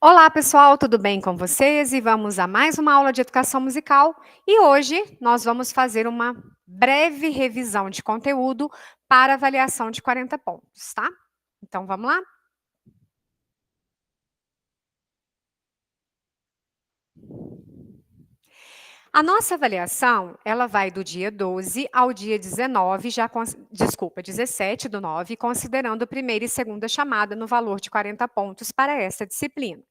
Olá, pessoal, tudo bem com vocês? E vamos a mais uma aula de educação musical. E hoje nós vamos fazer uma breve revisão de conteúdo para avaliação de 40 pontos, tá? Então vamos lá? A nossa avaliação, ela vai do dia 12 ao dia 19, desculpa, 17 do 9, considerando a primeira e segunda chamada no valor de 40 pontos para essa disciplina.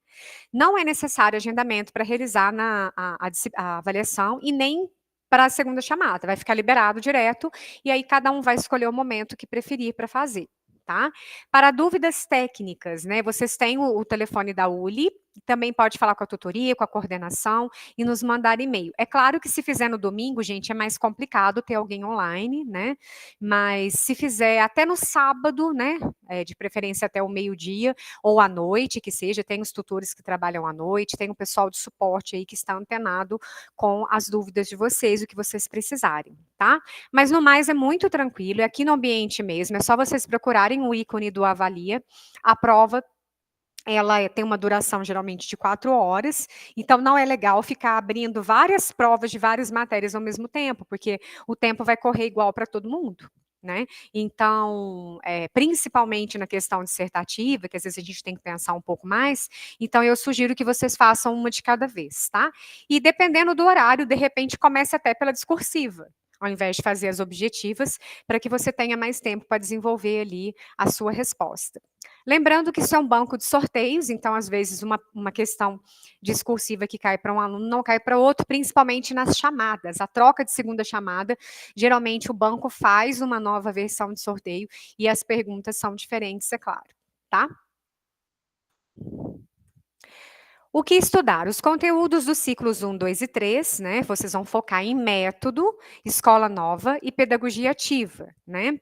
Não é necessário agendamento para realizar a avaliação e nem para a segunda chamada, vai ficar liberado direto, e aí cada um vai escolher o momento que preferir para fazer, tá? Para dúvidas técnicas, né, vocês têm o telefone da ULI, também pode falar com a tutoria, com a coordenação e nos mandar e-mail. É claro que se fizer no domingo, gente, é mais complicado ter alguém online, né? Mas se fizer até no sábado, né, de preferência até o meio-dia, ou à noite, que seja, tem os tutores que trabalham à noite, tem o pessoal de suporte aí que está antenado com as dúvidas de vocês, o que vocês precisarem, tá? Mas no mais é muito tranquilo, é aqui no ambiente mesmo, é só vocês procurarem o ícone do Avalia, a prova ela tem uma duração geralmente de 4 horas, então não é legal ficar abrindo várias provas de várias matérias ao mesmo tempo, porque o tempo vai correr igual para todo mundo, né? Então, principalmente na questão dissertativa, que às vezes a gente tem que pensar um pouco mais, então eu sugiro que vocês façam uma de cada vez, tá? E dependendo do horário, de repente comece até pela discursiva, ao invés de fazer as objetivas, para que você tenha mais tempo para desenvolver ali a sua resposta. Lembrando que isso é um banco de sorteios, então, às vezes, uma questão discursiva que cai para um aluno não cai para outro, principalmente nas chamadas. A troca de segunda chamada, geralmente o banco faz uma nova versão de sorteio e as perguntas são diferentes, é claro, tá? O que estudar? Os conteúdos dos ciclos 1, 2 e 3, né? Vocês vão focar em método, escola nova e pedagogia ativa, né?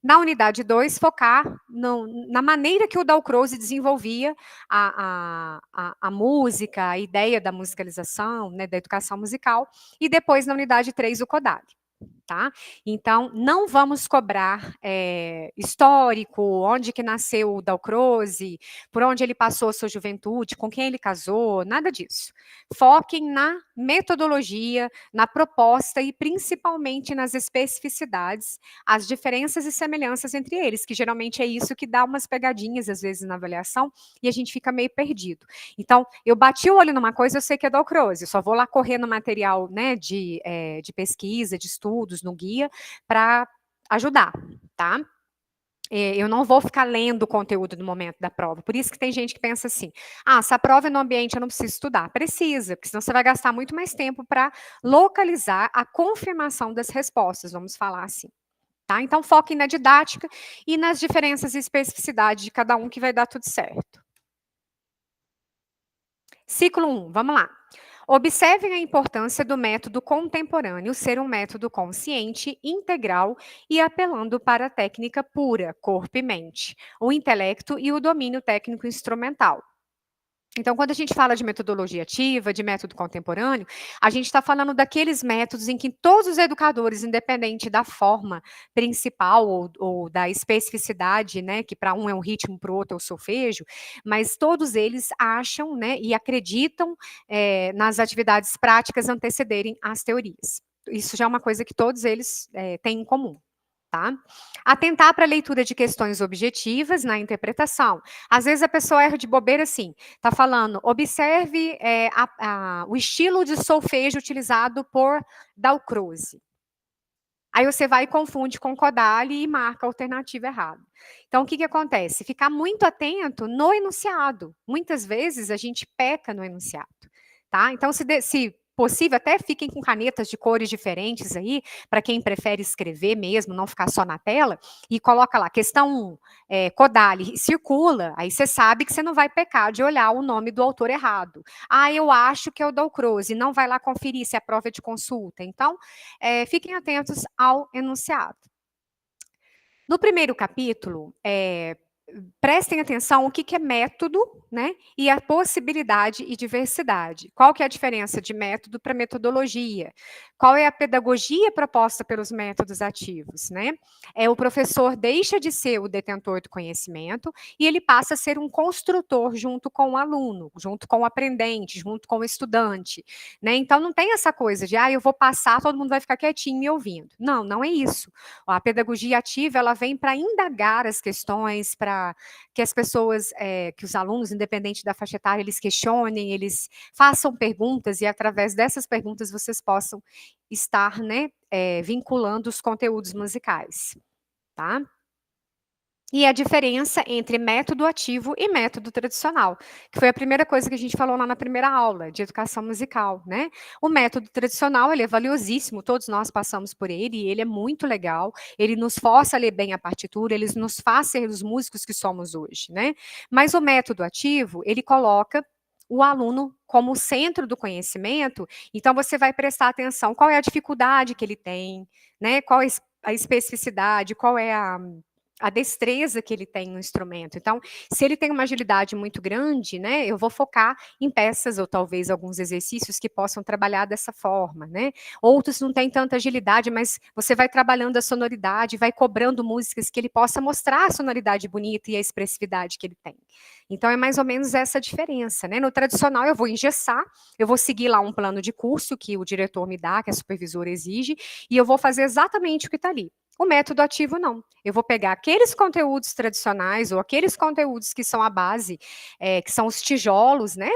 Na unidade 2, focar na maneira que o Dalcroze desenvolvia a música, a ideia da musicalização, né, da educação musical, e depois na unidade 3, o Kodály. Tá? Então, não vamos cobrar histórico, onde que nasceu o Dalcroze, por onde ele passou a sua juventude, com quem ele casou, nada disso. Foquem na metodologia, na proposta e principalmente nas especificidades, as diferenças e semelhanças entre eles, que geralmente é isso que dá umas pegadinhas às vezes na avaliação e a gente fica meio perdido. Então, eu bati o olho numa coisa, eu sei que é Dalcroze, só vou lá correr no material, né, de pesquisa, de estudos, no guia, para ajudar, tá? Eu não vou ficar lendo o conteúdo no momento da prova. Por isso que tem gente que pensa assim: ah, se a prova é no ambiente, eu não preciso estudar. Precisa, porque senão você vai gastar muito mais tempo para localizar a confirmação das respostas, vamos falar assim. Tá? Então, foquem na didática e nas diferenças e especificidades de cada um, que vai dar tudo certo. Ciclo 1, vamos lá. Observem a importância do método contemporâneo ser um método consciente, integral e apelando para a técnica pura, corpo e mente, o intelecto e o domínio técnico instrumental. Então, quando a gente fala de metodologia ativa, de método contemporâneo, a gente está falando daqueles métodos em que todos os educadores, independente da forma principal ou da especificidade, né, que para um é um ritmo, para o outro é o solfejo, mas todos eles acham, né, e acreditam nas atividades práticas antecederem às teorias. Isso já é uma coisa que todos eles têm em comum. Tá? Atentar para a leitura de questões objetivas na interpretação. Às vezes a pessoa erra de bobeira assim, está falando, observe o estilo de solfejo utilizado por Dalcroze. Aí você vai e confunde com Kodály e marca a alternativa errada. Então, o que acontece? Ficar muito atento no enunciado. Muitas vezes a gente peca no enunciado. Tá? Então, se possível, até fiquem com canetas de cores diferentes aí, para quem prefere escrever mesmo, não ficar só na tela, e coloca lá, questão 1, Kodály, circula, aí você sabe que você não vai pecar de olhar o nome do autor errado. Ah, eu acho que é o Dalcroze, não vai lá conferir se é prova de consulta. Então, fiquem atentos ao enunciado. No primeiro capítulo, prestem atenção o que é método, né, e a possibilidade e diversidade. Qual que é a diferença de método para metodologia? Qual é a pedagogia proposta pelos métodos ativos, né? O professor deixa de ser o detentor do conhecimento e ele passa a ser um construtor junto com o aluno, junto com o aprendente, junto com o estudante, né? Então não tem essa coisa de, eu vou passar, todo mundo vai ficar quietinho me ouvindo. Não, não é isso. A pedagogia ativa, ela vem para indagar as questões, para que as pessoas, que os alunos, independente da faixa etária, eles questionem, eles façam perguntas e através dessas perguntas vocês possam estar, né, vinculando os conteúdos musicais, tá? E a diferença entre método ativo e método tradicional, que foi a primeira coisa que a gente falou lá na primeira aula, de educação musical, né. O método tradicional, ele é valiosíssimo, todos nós passamos por ele, e ele é muito legal, ele nos força a ler bem a partitura, ele nos faz ser os músicos que somos hoje, né. Mas o método ativo, ele coloca o aluno como centro do conhecimento, então você vai prestar atenção, qual é a dificuldade que ele tem, né, qual é a especificidade, qual é a destreza que ele tem no instrumento. Então, se ele tem uma agilidade muito grande, né, eu vou focar em peças ou talvez alguns exercícios que possam trabalhar dessa forma, né. Outros não têm tanta agilidade, mas você vai trabalhando a sonoridade, vai cobrando músicas que ele possa mostrar a sonoridade bonita e a expressividade que ele tem. Então é mais ou menos essa a diferença, né. No tradicional eu vou engessar, eu vou seguir lá um plano de curso que o diretor me dá, que a supervisora exige, e eu vou fazer exatamente o que está ali. O método ativo não. Eu vou pegar aqueles conteúdos tradicionais ou aqueles conteúdos que são a base, que são os tijolos, né,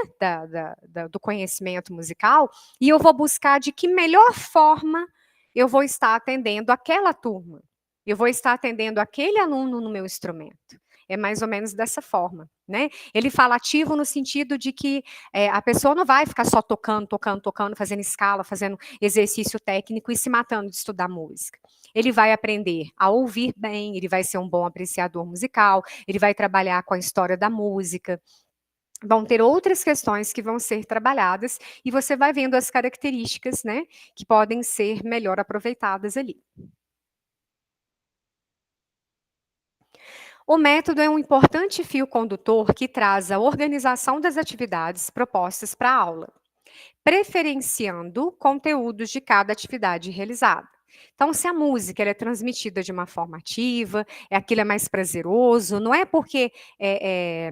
do conhecimento musical, e eu vou buscar de que melhor forma eu vou estar atendendo aquela turma. Eu vou estar atendendo aquele aluno no meu instrumento. É mais ou menos dessa forma, né? Ele fala ativo no sentido de que a pessoa não vai ficar só tocando, tocando, tocando, fazendo escala, fazendo exercício técnico e se matando de estudar música. Ele vai aprender a ouvir bem, ele vai ser um bom apreciador musical, ele vai trabalhar com a história da música. Vão ter outras questões que vão ser trabalhadas e você vai vendo as características, né, que podem ser melhor aproveitadas ali. O método é um importante fio condutor que traz a organização das atividades propostas para a aula, preferenciando conteúdos de cada atividade realizada. Então, se a música ela é transmitida de uma forma ativa, aquilo é mais prazeroso, não é porque é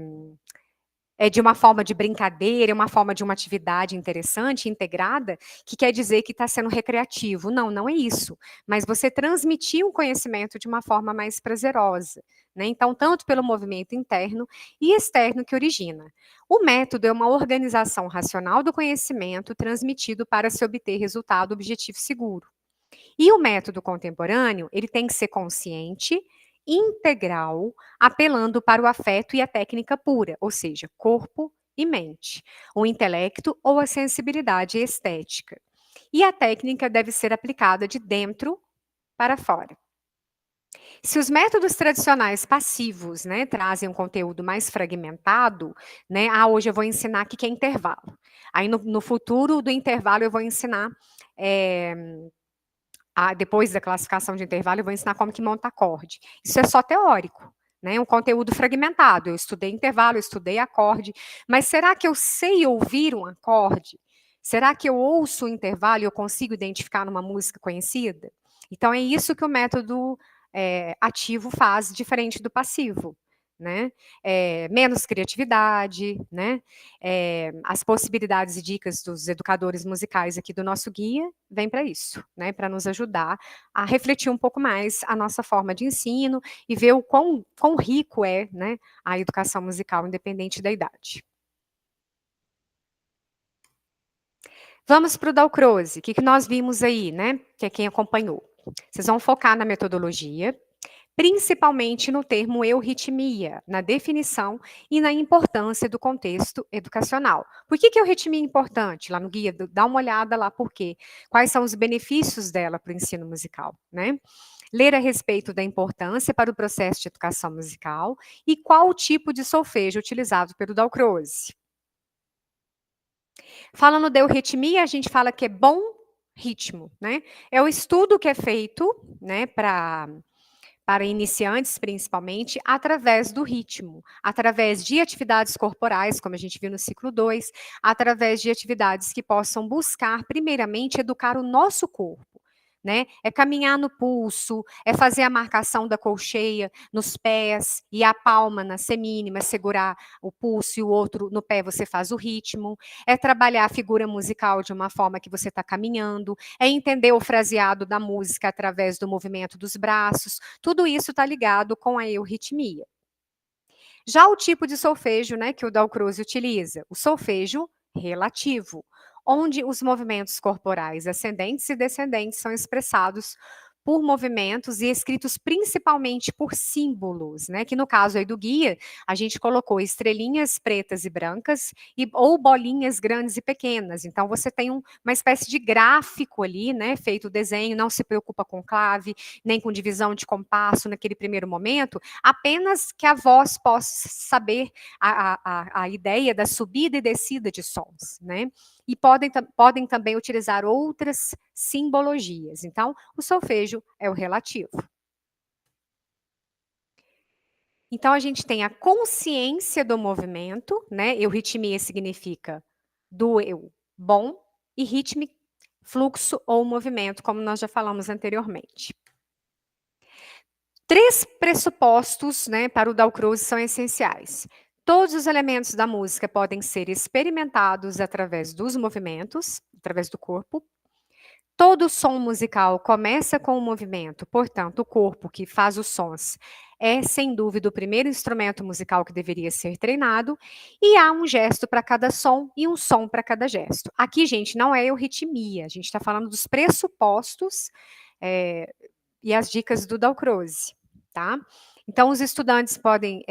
de uma forma de brincadeira, é uma forma de uma atividade interessante, integrada, que quer dizer que está sendo recreativo. Não, não é isso. Mas você transmitir um conhecimento de uma forma mais prazerosa, né? Então, tanto pelo movimento interno e externo que origina. O método é uma organização racional do conhecimento transmitido para se obter resultado objetivo seguro. E o método contemporâneo, ele tem que ser consciente, integral, apelando para o afeto e a técnica pura, ou seja, corpo e mente, o intelecto ou a sensibilidade estética. E a técnica deve ser aplicada de dentro para fora. Se os métodos tradicionais passivos, né, trazem um conteúdo mais fragmentado, né, hoje eu vou ensinar o que é intervalo. Aí no futuro do intervalo eu vou ensinar depois da classificação de intervalo, eu vou ensinar como que monta acorde. Isso é só teórico, né? Um conteúdo fragmentado. Eu estudei intervalo, eu estudei acorde, mas será que eu sei ouvir um acorde? Será que eu ouço o intervalo e eu consigo identificar numa música conhecida? Então é isso que o método ativo faz, diferente do passivo. Né? Menos criatividade, né? As possibilidades e dicas dos educadores musicais aqui do nosso guia vêm para isso, né? Para nos ajudar a refletir um pouco mais a nossa forma de ensino e ver o quão rico é, né, a educação musical, independente da idade. Vamos para o Dalcroze, o que nós vimos aí, né? Que é quem acompanhou. Vocês vão focar na metodologia, principalmente no termo euritmia, na definição e na importância do contexto educacional. Por que euritmia é importante? Lá no guia, dá uma olhada lá por quê. Quais são os benefícios dela para o ensino musical, né? Ler a respeito da importância para o processo de educação musical e qual o tipo de solfejo utilizado pelo Dalcroze. Falando da euritmia, a gente fala que é bom ritmo, né? É o estudo que é feito, né, para para iniciantes principalmente, através do ritmo, através de atividades corporais, como a gente viu no ciclo 2, através de atividades que possam buscar, primeiramente, educar o nosso corpo. Né? É caminhar no pulso, é fazer a marcação da colcheia nos pés e a palma na semínima, segurar o pulso e o outro no pé você faz o ritmo, é trabalhar a figura musical de uma forma que você está caminhando, é entender o fraseado da música através do movimento dos braços, tudo isso está ligado com a euritmia. Já o tipo de solfejo, né, que o Dalcroze utiliza, o solfejo relativo, onde os movimentos corporais ascendentes e descendentes são expressados por movimentos e escritos principalmente por símbolos, né? Que no caso aí do guia, a gente colocou estrelinhas pretas e brancas ou bolinhas grandes e pequenas. Então você tem uma espécie de gráfico ali, né? Feito o desenho, não se preocupa com clave, nem com divisão de compasso naquele primeiro momento, apenas que a voz possa saber a ideia da subida e descida de sons, né? E podem também utilizar outras simbologias. Então, o solfejo é o relativo. Então, a gente tem a consciência do movimento, né? Euritmia significa do eu bom e ritmo, fluxo ou movimento, como nós já falamos anteriormente. 3 pressupostos, né, para o Dalcroze são essenciais. Todos os elementos da música podem ser experimentados através dos movimentos, através do corpo. Todo som musical começa com o movimento, portanto, o corpo que faz os sons é, sem dúvida, o primeiro instrumento musical que deveria ser treinado, e há um gesto para cada som e um som para cada gesto. Aqui, gente, não é euritmia, a gente está falando dos pressupostos e as dicas do Dalcroze, tá? Então, os estudantes podem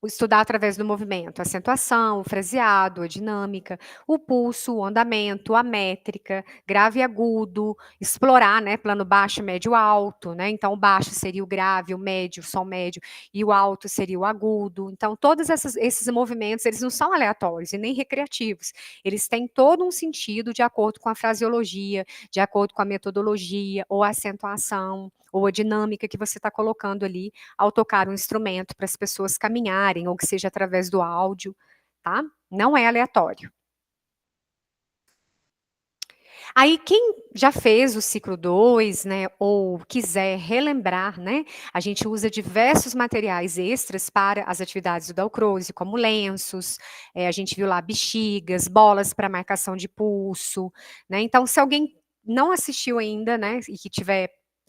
estudar através do movimento, a acentuação, o fraseado, a dinâmica, o pulso, o andamento, a métrica, grave e agudo, explorar, né, plano baixo, médio, alto, né? Então, o baixo seria o grave, o médio, o som médio, e o alto seria o agudo. Então, todos esses movimentos, eles não são aleatórios e nem recreativos. Eles têm todo um sentido de acordo com a fraseologia, de acordo com a metodologia, ou a acentuação, ou a dinâmica que você está colocando ali ao tocar um instrumento para as pessoas caminharem, ou que seja através do áudio, tá? Não é aleatório. Aí, quem já fez o ciclo 2, né, ou quiser relembrar, né, a gente usa diversos materiais extras para as atividades do Dalcroze, como lenços, a gente viu lá bexigas, bolas para marcação de pulso, né? Então, se alguém não assistiu ainda, né, e que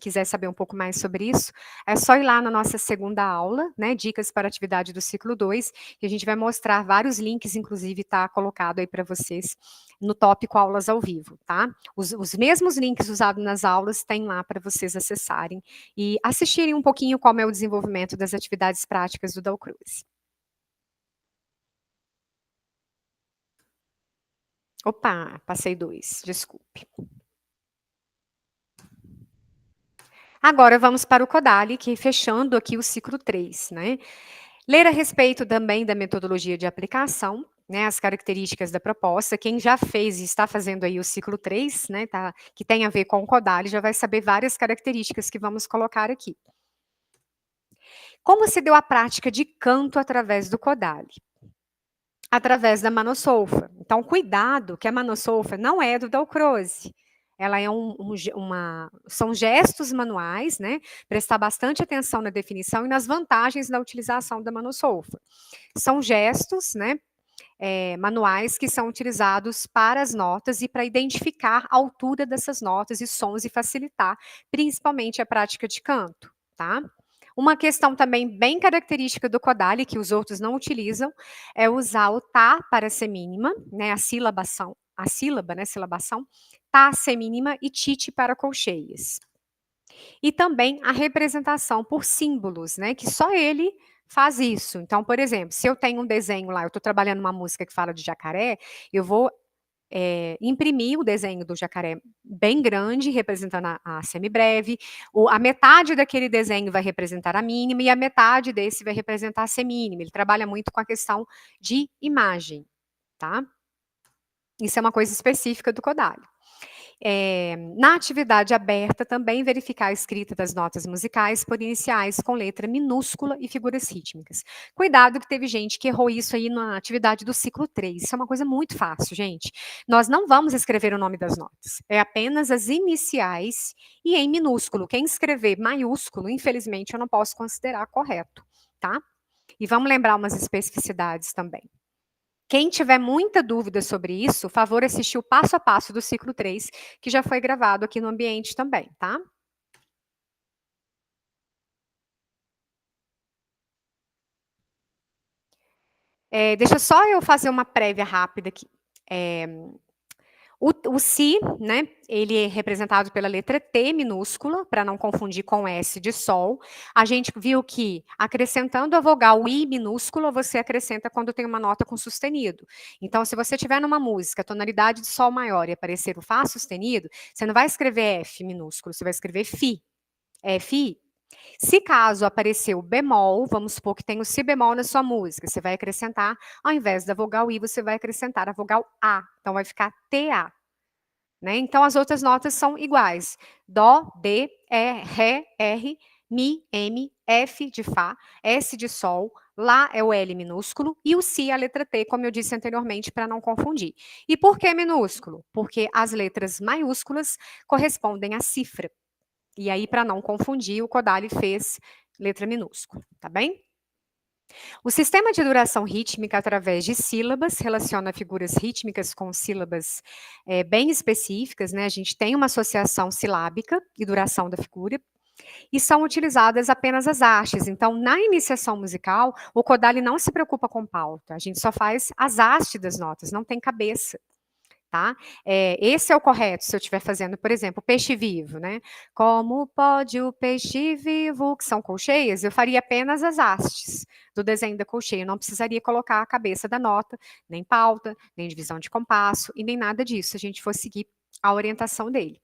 quiser saber um pouco mais sobre isso, é só ir lá na nossa segunda aula, né, dicas para atividade do ciclo 2, que a gente vai mostrar vários links, inclusive está colocado aí para vocês no tópico aulas ao vivo, tá? Os mesmos links usados nas aulas tem lá para vocês acessarem e assistirem um pouquinho como é o desenvolvimento das atividades práticas do Dalcroze. Opa, passei 2, desculpe. Agora vamos para o Kodali, que fechando aqui o ciclo 3, né? Ler a respeito também da metodologia de aplicação, né, as características da proposta. Quem já fez e está fazendo aí o ciclo 3, né, que tem a ver com o Kodali, já vai saber várias características que vamos colocar aqui. Como se deu a prática de canto através do Kodali? Através da Manosolfa. Então, cuidado que a Manosolfa não é do Dalcroze. Ela é são gestos manuais, né? Prestar bastante atenção na definição e nas vantagens da utilização da Manosolfa. São gestos, né? Manuais que são utilizados para as notas e para identificar a altura dessas notas e sons e facilitar, principalmente a prática de canto, tá? Uma questão também bem característica do Kodali, que os outros não utilizam, é usar o tá para semínima, né, a sílaba, né, silabação, tá semínima e tite para colcheias. E também a representação por símbolos, né, que só ele faz isso. Então, por exemplo, se eu tenho um desenho lá, eu estou trabalhando uma música que fala de jacaré, eu vou imprimir o desenho do jacaré bem grande, representando a semibreve, a metade daquele desenho vai representar a mínima, e a metade desse vai representar a semínima. Ele trabalha muito com a questão de imagem, tá? Isso é uma coisa específica do Kodali. Na atividade aberta, também verificar a escrita das notas musicais por iniciais com letra minúscula e figuras rítmicas. Cuidado que teve gente que errou isso aí na atividade do ciclo 3. Isso é uma coisa muito fácil, gente. Nós não vamos escrever o nome das notas. É apenas as iniciais e em minúsculo. Quem escrever maiúsculo, infelizmente, eu não posso considerar correto, tá? E vamos lembrar umas especificidades também. Quem tiver muita dúvida sobre isso, favor assistir o passo a passo do ciclo 3, que já foi gravado aqui no ambiente também, tá? Deixa só eu fazer uma prévia rápida aqui. O si, né, ele é representado pela letra T minúscula, para não confundir com S de sol. A gente viu que, acrescentando a vogal I minúscula, você acrescenta quando tem uma nota com sustenido. Então, se você tiver numa música, tonalidade de sol maior e aparecer o Fá sustenido, você não vai escrever F minúsculo, você vai escrever Fi. Fi. Se caso aparecer o bemol, vamos supor que tem o si bemol na sua música, você vai acrescentar, ao invés da vogal I, você vai acrescentar a vogal A. Então, vai ficar TA. Né? Então, as outras notas são iguais. Dó, D, E, Ré, R, Mi, M, F de Fá, S de Sol, Lá é o L minúsculo e o Si é a letra T, como eu disse anteriormente, para não confundir. E por que minúsculo? Porque as letras maiúsculas correspondem à cifra. E aí, para não confundir, o Kodály fez letra minúscula, tá bem? O sistema de duração rítmica através de sílabas relaciona figuras rítmicas com sílabas bem específicas, né? A gente tem uma associação silábica e duração da figura, e são utilizadas apenas as hastes. Então, na iniciação musical, o Kodály não se preocupa com pauta, a gente só faz as hastes das notas, não tem cabeça. Tá? Esse é o correto, se eu estiver fazendo, por exemplo, peixe vivo, né? Como pode o peixe vivo, que são colcheias, eu faria apenas as hastes do desenho da colcheia, eu não precisaria colocar a cabeça da nota, nem pauta, nem divisão de compasso, e nem nada disso, se a gente for seguir a orientação dele.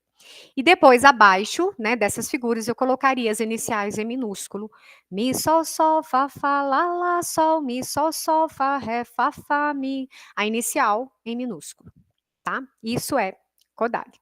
E depois, abaixo, né, dessas figuras, eu colocaria as iniciais em minúsculo. Mi, sol, fá, lá, sol, mi, sol, fá, ré, fá, mi. A inicial em minúsculo. Tá? Isso é Kodály.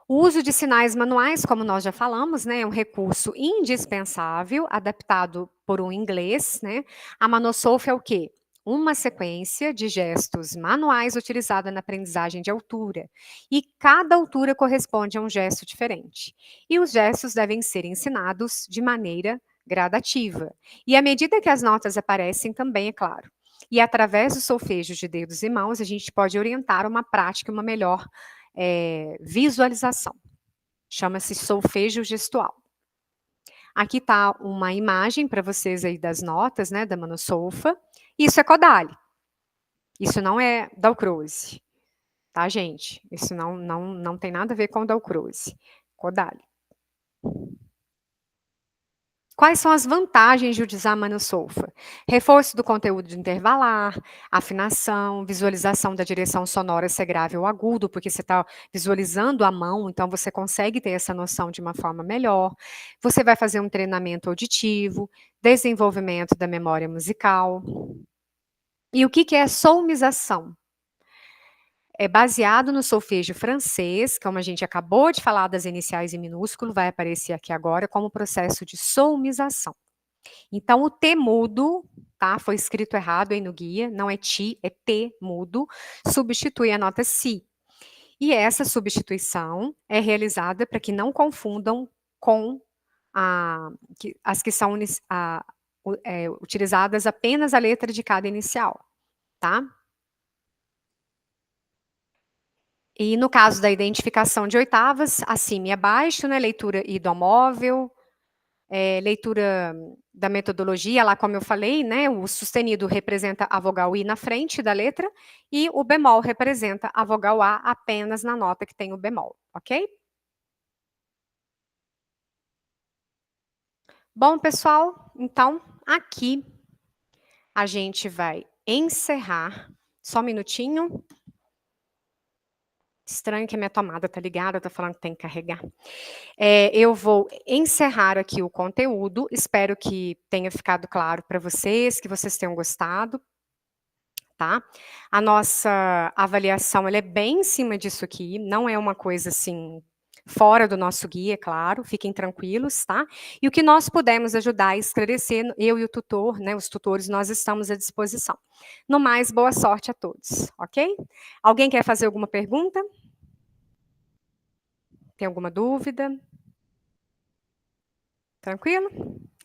O uso de sinais manuais, como nós já falamos, né, é um recurso indispensável, adaptado por um inglês, né? A Manosolf é o quê? Uma sequência de gestos manuais utilizada na aprendizagem de altura. E cada altura corresponde a um gesto diferente. E os gestos devem ser ensinados de maneira gradativa. E à medida que as notas aparecem, também, é claro. E através do solfejo de dedos e mãos, a gente pode orientar uma prática, uma melhor visualização. Chama-se solfejo gestual. Aqui está uma imagem para vocês aí das notas, né, da Manosolfa. Isso é Kodály. Isso não é Dalcroze, tá, gente? Isso não tem nada a ver com Dalcroze. Kodály. Quais são as vantagens de utilizar a Manosolfa? Reforço do conteúdo de intervalar, afinação, visualização da direção sonora, se é grave ou agudo, porque você está visualizando a mão, então você consegue ter essa noção de uma forma melhor. Você vai fazer um treinamento auditivo, desenvolvimento da memória musical. E o que é a solmização? É baseado no solfejo francês, como a gente acabou de falar das iniciais em minúsculo, vai aparecer aqui agora como processo de solmização. Então, o T mudo, tá? Foi escrito errado aí no guia, não é ti, é T mudo, substitui a nota si. E essa substituição é realizada para que não confundam com as que são utilizadas apenas a letra de cada inicial, tá? E no caso da identificação de oitavas, acima e abaixo, né? Leitura idomóvel, leitura da metodologia, lá como eu falei, né, o sustenido representa a vogal I na frente da letra e o bemol representa a vogal A apenas na nota que tem o bemol, ok? Bom, pessoal, então aqui a gente vai encerrar, só um minutinho. Estranho que a minha tomada tá ligada, tá falando que tem que carregar. Eu vou encerrar aqui o conteúdo, espero que tenha ficado claro para vocês, que vocês tenham gostado. tá? A nossa avaliação, ela é bem em cima disso aqui, não é uma coisa, assim, fora do nosso guia, é claro, fiquem tranquilos, tá? E o que nós pudermos ajudar a esclarecer, eu e o tutor, né, os tutores, nós estamos à disposição. No mais, boa sorte a todos, ok? Alguém quer fazer alguma pergunta? Tem alguma dúvida? Tranquilo?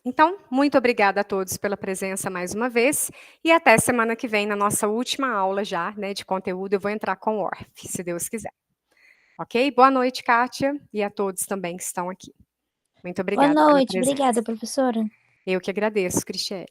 Então, muito obrigada a todos pela presença mais uma vez e até semana que vem na nossa última aula já, né, de conteúdo, eu vou entrar com o ORF, se Deus quiser. Ok? Boa noite, Kátia, e a todos também que estão aqui. Muito Boa obrigada pela noite, presença. obrigada, professora. Eu que agradeço, Cristiane.